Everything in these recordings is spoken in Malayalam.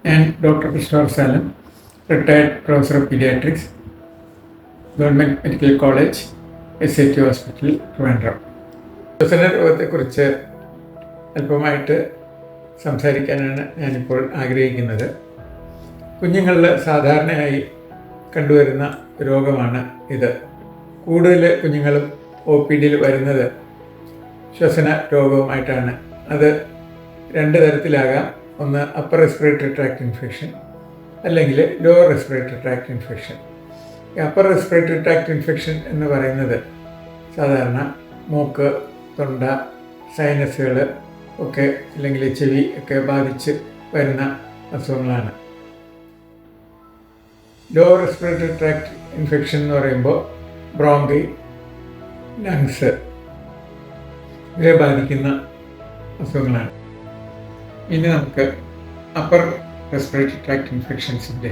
ഞാൻ doctor Christopher Salam, retired professor of paediatrics, government medical college, SIT hospital, Trivandrum. ശ്വസന രോഗത്തെക്കുറിച്ച് അല്പമായിട്ട് സംസാരിക്കാനാണ് ഞാനിപ്പോൾ ആഗ്രഹിക്കുന്നത്. കുഞ്ഞുങ്ങളിൽ സാധാരണയായി കണ്ടുവരുന്ന രോഗമാണ് ഇത്. കൂടുതൽ കുഞ്ഞുങ്ങളും OPD വരുന്നത് ശ്വസന രോഗവുമായിട്ടാണ്. അത് രണ്ട് തരത്തിലാകാം. ഒന്ന് അപ്പർ റെസ്പിറേറ്ററി ട്രാക്ട് ഇൻഫെക്ഷൻ, അല്ലെങ്കിൽ ലോവർ റെസ്പിറേറ്ററി ട്രാക്ട് ഇൻഫെക്ഷൻ. ഈ അപ്പർ റെസ്പിറേറ്ററി ട്രാക്ട് ഇൻഫെക്ഷൻ എന്ന് പറയുന്നത് സാധാരണ മൂക്ക്, തൊണ്ട, സൈനസുകൾ ഒക്കെ അല്ലെങ്കിൽ ചെവി ഒക്കെ ബാധിച്ച് വരുന്ന അസുഖങ്ങളാണ്. ലോവർ റെസ്പിറേറ്ററി ട്രാക്ട് ഇൻഫെക്ഷൻ എന്ന് പറയുമ്പോൾ ബ്രോങ്കി, ലങ്സ് ഇവരെ ബാധിക്കുന്ന അസുഖങ്ങളാണ്. ഇനി നമുക്ക് അപ്പർ റെസ്പിറേറ്ററി ട്രാക്ട് ഇൻഫെക്ഷൻസിൻ്റെ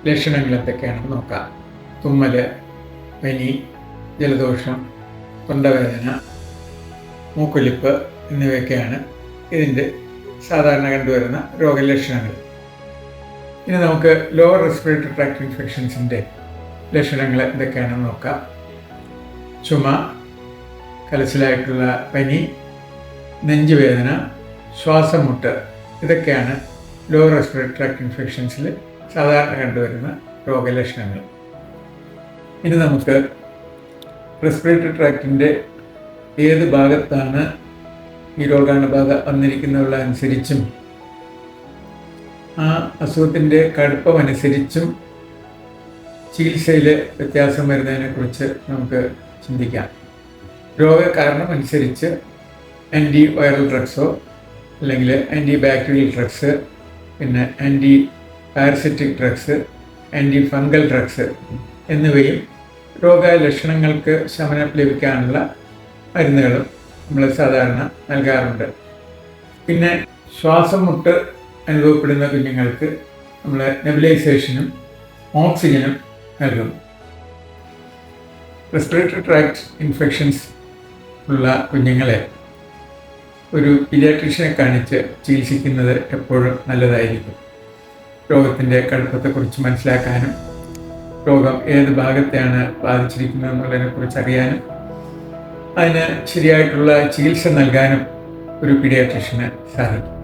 ലക്ഷണങ്ങൾ എന്തൊക്കെയാണെന്ന് നോക്കാം. തുമ്മൽ, പനി, ജലദോഷം, തൊണ്ടവേദന, മൂക്കൊലിപ്പ് എന്നിവയൊക്കെയാണ് ഇതിൻ്റെ സാധാരണ കണ്ടുവരുന്ന രോഗലക്ഷണങ്ങൾ. ഇനി നമുക്ക് ലോവർ റെസ്പിറേറ്ററി ട്രാക്ട് ഇൻഫെക്ഷൻസിൻ്റെ ലക്ഷണങ്ങൾ എന്തൊക്കെയാണെന്ന് നോക്കാം. ചുമ, കലശലായിട്ടുള്ള പനി, നെഞ്ചുവേദന, ശ്വാസം മുട്ട്, ഇതൊക്കെയാണ് ലോവർ റെസ്പിറേറ്ററി ട്രാക്ട് ഇൻഫെക്ഷൻസിൽ സാധാരണ കണ്ടുവരുന്ന രോഗലക്ഷണങ്ങൾ. ഇനി നമുക്ക് റെസ്പിറേറ്ററി ട്രാക്റ്റിൻ്റെ ഏത് ഭാഗത്താണ് ഈ രോഗാണുബാധ വന്നിരിക്കുന്നതനുസരിച്ചും ആ അസുഖത്തിൻ്റെ കടുപ്പമനുസരിച്ചും ചികിത്സയിൽ വ്യത്യാസം വരുന്നതിനെക്കുറിച്ച് നമുക്ക് ചിന്തിക്കാം. രോഗകാരണം അനുസരിച്ച് ആൻറ്റി വൈറൽ ഡ്രഗ്സോ അല്ലെങ്കിൽ ആൻറ്റി ബാക്ടീരിയൽ ഡ്രഗ്സ്, പിന്നെ anti parasitic drugs, anti fungal drugs എന്നിവയും രോഗലക്ഷണങ്ങൾക്ക് ശമനം ലഭിക്കാനുള്ള മരുന്നുകളും നമ്മൾ സാധാരണ നൽകാറുണ്ട്. പിന്നെ ശ്വാസം മുട്ട് അനുഭവപ്പെടുന്ന കുഞ്ഞുങ്ങൾക്ക് നമ്മൾ നെബുലൈസേഷനും ഓക്സിജനും നൽകുന്നു. റെസ്പിറേറ്ററി ട്രാക്ട് ഇൻഫെക്ഷൻസ് ഉള്ള കുഞ്ഞുങ്ങളെ ഒരു പീഡിയാട്രീഷ്യനെ കാണിച്ച് ചികിത്സിക്കുന്നത് എപ്പോഴും നല്ലതായിരിക്കും. രോഗത്തിൻ്റെ കടുപ്പത്തെക്കുറിച്ച് മനസ്സിലാക്കാനും രോഗം ഏത് ഭാഗത്തെയാണ് ബാധിച്ചിരിക്കുന്നത് എന്നുള്ളതിനെക്കുറിച്ച് അറിയാനും അതിന് ശരിയായിട്ടുള്ള ചികിത്സ നൽകാനും ഒരു പീഡിയാട്രീഷ്യന് സാധിക്കും.